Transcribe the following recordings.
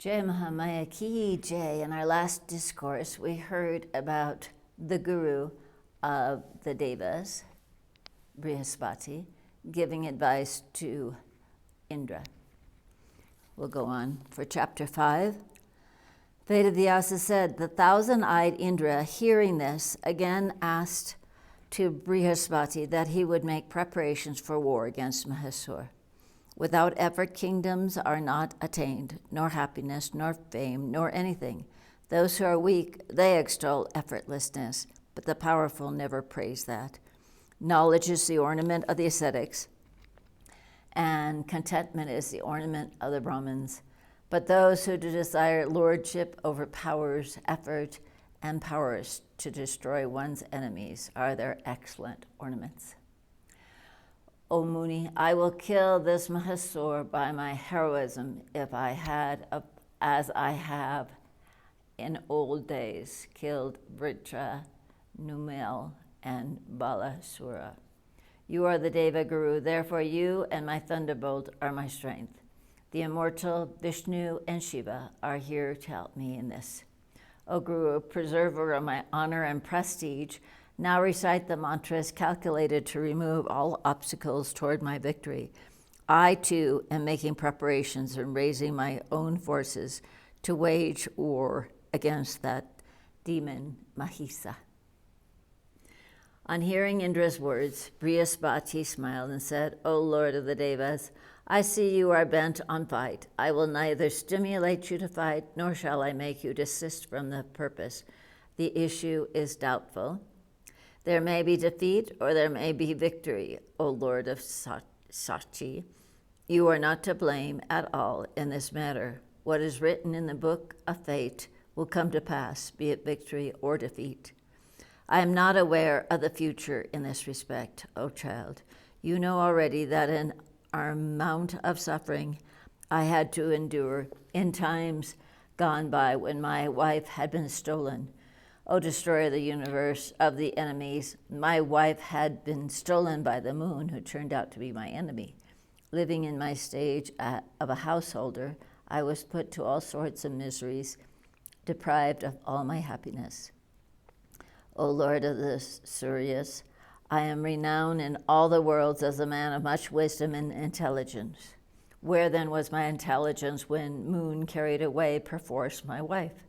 Jai Mahamaya Ki Jai. In our last discourse, we heard about the guru of the Devas, Brihaspati, giving advice to Indra. We'll go on for chapter 5. Vedavyasa said, the thousand-eyed Indra, hearing this, again asked to Brihaspati that he would make preparations for war against Mahisa. Without effort, kingdoms are not attained, nor happiness, nor fame, nor anything. Those who are weak, they extol effortlessness, but the powerful never praise that. Knowledge is the ornament of the ascetics, and contentment is the ornament of the Brahmins. But those who desire lordship overpowers effort and powers to destroy one's enemies are their excellent ornaments. O Muni, I will kill this Mahisa by my heroism if I had, as I have in old days, killed Vritra, Numel, and Balasura. You are the Deva Guru, therefore you and my thunderbolt are my strength. The immortal Vishnu and Shiva are here to help me in this. O Guru, preserver of my honor and prestige, now recite the mantras calculated to remove all obstacles toward my victory. I, too, am making preparations and raising my own forces to wage war against that demon Mahisa. On hearing Indra's words, Brihaspati smiled and said, O Lord of the Devas, I see you are bent on fight. I will neither stimulate you to fight, nor shall I make you desist from the purpose. The issue is doubtful. There may be defeat or there may be victory, O Lord of Sachi. You are not to blame at all in this matter. What is written in the book of fate will come to pass, be it victory or defeat. I am not aware of the future in this respect, O child. You know already that an amount of suffering I had to endure in times gone by when my wife had been stolen. O destroyer of the universe, of the enemies, my wife had been stolen by the moon, who turned out to be my enemy. Living in my stage of a householder, I was put to all sorts of miseries, deprived of all my happiness. O Lord of the Suryas, I am renowned in all the worlds as a man of much wisdom and intelligence. Where then was my intelligence when moon carried away perforce my wife?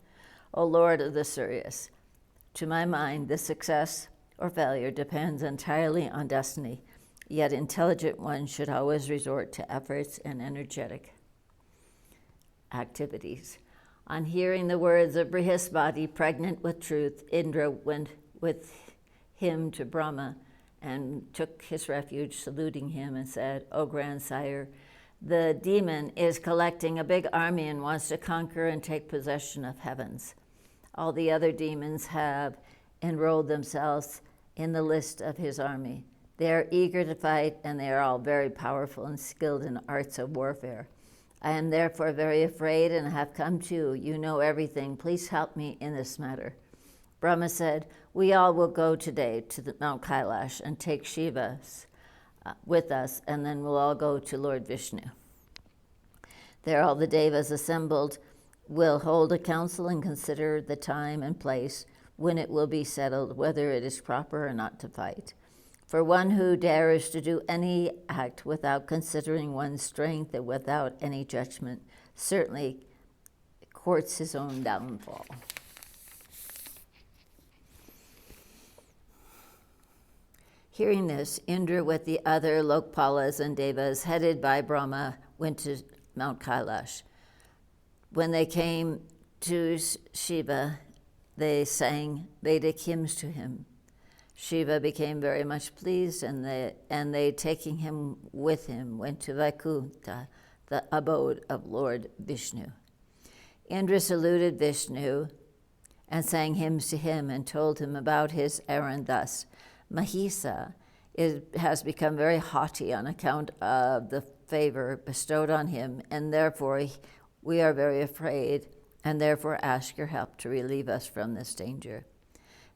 O Lord of the Suryas, to my mind, the success or failure depends entirely on destiny, yet intelligent ones should always resort to efforts and energetic activities. On hearing the words of Brihaspati, pregnant with truth, Indra went with him to Brahma and took his refuge, saluting him and said, O grandsire, the demon is collecting a big army and wants to conquer and take possession of heavens. All the other demons have enrolled themselves in the list of his army. They are eager to fight, and they are all very powerful and skilled in arts of warfare. I am therefore very afraid and have come to you. You know everything. Please help me in this matter. Brahma said, we all will go today to the Mount Kailash and take Shiva with us, and then we'll all go to Lord Vishnu. There all the Devas assembled will hold a council and consider the time and place when it will be settled whether it is proper or not to fight. For one who dares to do any act without considering one's strength and without any judgment certainly courts his own downfall. Hearing this, Indra with the other Lokpalas and Devas headed by Brahma went to Mount Kailash. When they came to Shiva, they sang Vedic hymns to him. Shiva became very much pleased, and they taking him with him, went to Vaikuntha, the abode of Lord Vishnu. Indra saluted Vishnu and sang hymns to him and told him about his errand thus. Mahisa has become very haughty on account of the favor bestowed on him, and therefore we are very afraid, and therefore ask your help to relieve us from this danger.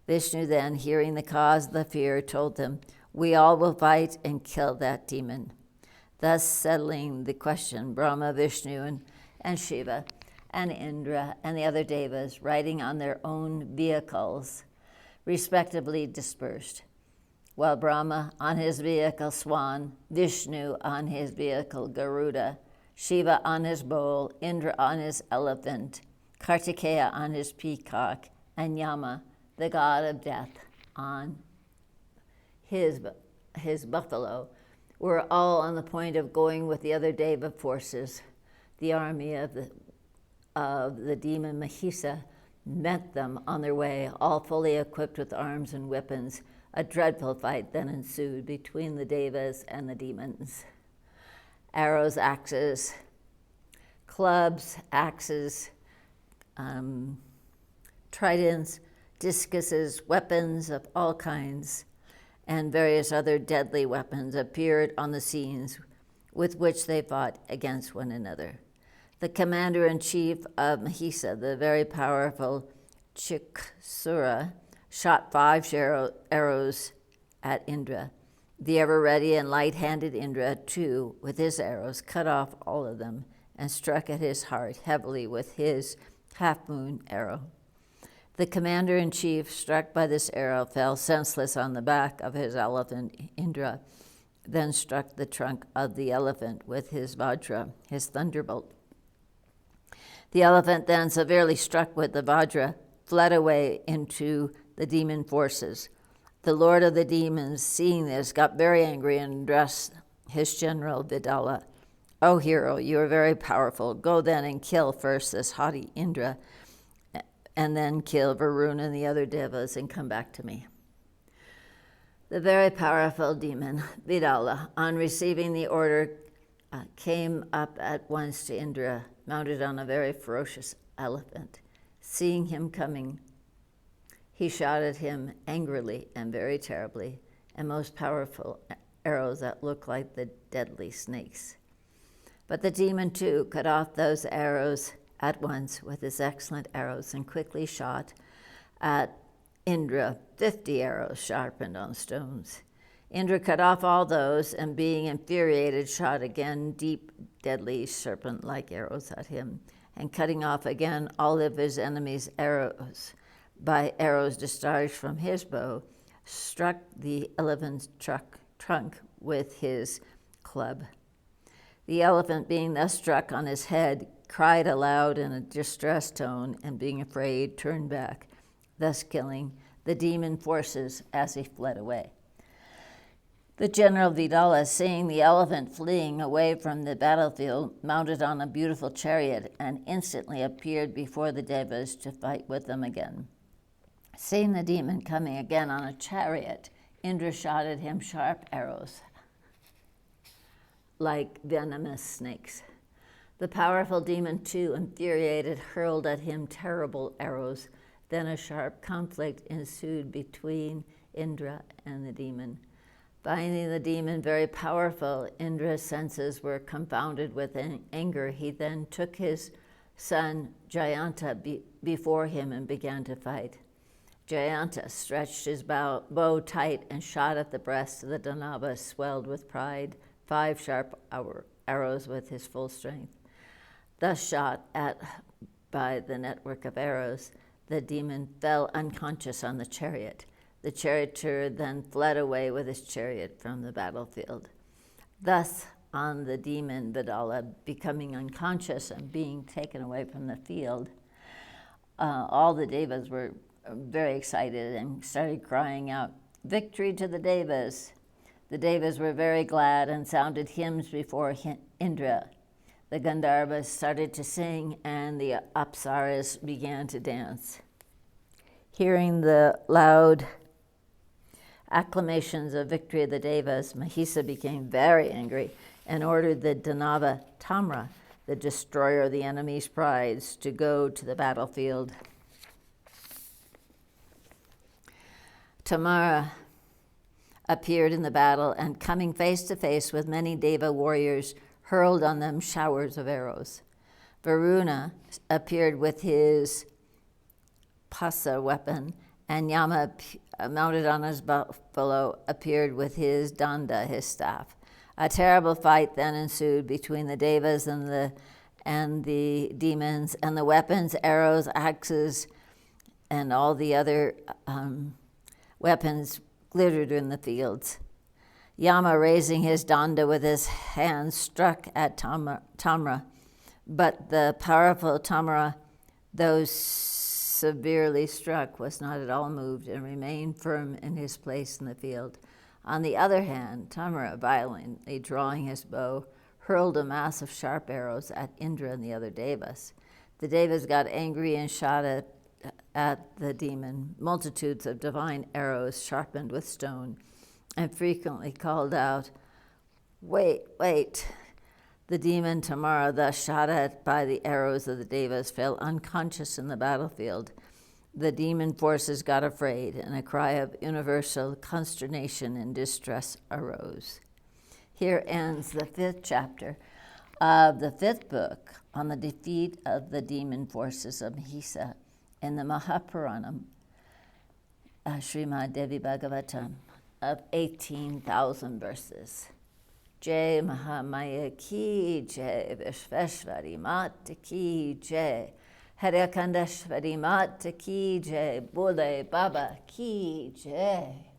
Vishnu then, hearing the cause of the fear, told them, we all will fight and kill that demon. Thus settling the question, Brahma, Vishnu, and Shiva and Indra and the other Devas, riding on their own vehicles, respectively dispersed, while Brahma on his vehicle Swan, Vishnu on his vehicle Garuda, Shiva on his bull, Indra on his elephant, Kartikeya on his peacock, and Yama, the god of death, on his buffalo, were all on the point of going with the other Deva forces. The army of the demon Mahisa met them on their way, all fully equipped with arms and weapons. A dreadful fight then ensued between the Devas and the demons. Arrows, axes, clubs, axes, tridents, discuses, weapons of all kinds, and various other deadly weapons appeared on the scenes with which they fought against one another. The commander-in-chief of Mahisa, the very powerful Chiksura, shot 5 arrows at Indra. The ever-ready and light-handed Indra, too, with his arrows, cut off all of them and struck at his heart heavily with his half-moon arrow. The commander-in-chief, struck by this arrow, fell senseless on the back of his elephant. Indra then struck the trunk of the elephant with his Vajra, his thunderbolt. The elephant, then severely struck with the Vajra, fled away into the demon forces. The lord of the demons, seeing this, got very angry and addressed his general Vidala. "O hero, you are very powerful. Go then and kill first this haughty Indra, and then kill Varuna and the other Devas and come back to me." The very powerful demon, Vidala, on receiving the order, came up at once to Indra, mounted on a very ferocious elephant. Seeing him coming, he shot at him angrily and very terribly, and most powerful arrows that looked like the deadly snakes. But the demon, too, cut off those arrows at once with his excellent arrows and quickly shot at Indra 50 arrows sharpened on stones. Indra cut off all those, and being infuriated, shot again deep, deadly serpent-like arrows at him, and cutting off again all of his enemies' arrows by arrows discharged from his bow, struck the elephant's trunk with his club. The elephant, being thus struck on his head, cried aloud in a distressed tone, and being afraid, turned back, thus killing the demon forces as he fled away. The general Vidala, seeing the elephant fleeing away from the battlefield, mounted on a beautiful chariot, and instantly appeared before the Devas to fight with them again. Seeing the demon coming again on a chariot, Indra shot at him sharp arrows like venomous snakes. The powerful demon, too, infuriated, hurled at him terrible arrows. Then a sharp conflict ensued between Indra and the demon. Finding the demon very powerful, Indra's senses were confounded with anger. He then took his son Jayanta before him and began to fight. Jayanta stretched his bow tight and shot at the breast of the Danava, swelled with pride, 5 sharp arrows with his full strength. Thus shot at by the network of arrows, the demon fell unconscious on the chariot. The charioteer then fled away with his chariot from the battlefield. Thus, on the demon Vidala becoming unconscious and being taken away from the field, all the Devas were very excited and started crying out, "Victory to the Devas!" The Devas were very glad and sounded hymns before Indra. The Gandharvas started to sing, and the Apsaras began to dance. Hearing the loud acclamations of victory of the Devas, Mahisa became very angry and ordered the Danava Tamra, the destroyer of the enemy's prides, to go to the battlefield. Tamara appeared in the battle, and coming face to face with many Deva warriors, hurled on them showers of arrows. Varuna appeared with his pasa weapon, and Yama, mounted on his buffalo, appeared with his danda, his staff. A terrible fight then ensued between the Devas and and the demons, and the weapons, arrows, axes, and all the other weapons glittered in the fields. Yama, raising his danda with his hands, struck at Tamra, but the powerful Tamra, though severely struck, was not at all moved and remained firm in his place in the field. On the other hand, Tamra, violently drawing his bow, hurled a mass of sharp arrows at Indra and the other Devas. The Devas got angry and shot at the demon multitudes of divine arrows sharpened with stone, and frequently called out, "Wait, wait." The demon Tamara, thus shot at by the arrows of the Devas, fell unconscious in the battlefield. The demon forces got afraid, and a cry of universal consternation and distress arose. Here ends the 5th chapter of the 5th book on the defeat of the demon forces of Mahisa in the Mahapuranam, Srimad Devi Bhagavatam, of 18,000 verses. Jai Mahamaya ki jai, Vishveshwari Mata ki jai, Harakandashwari Mata ki jai, Bole Baba ki jai.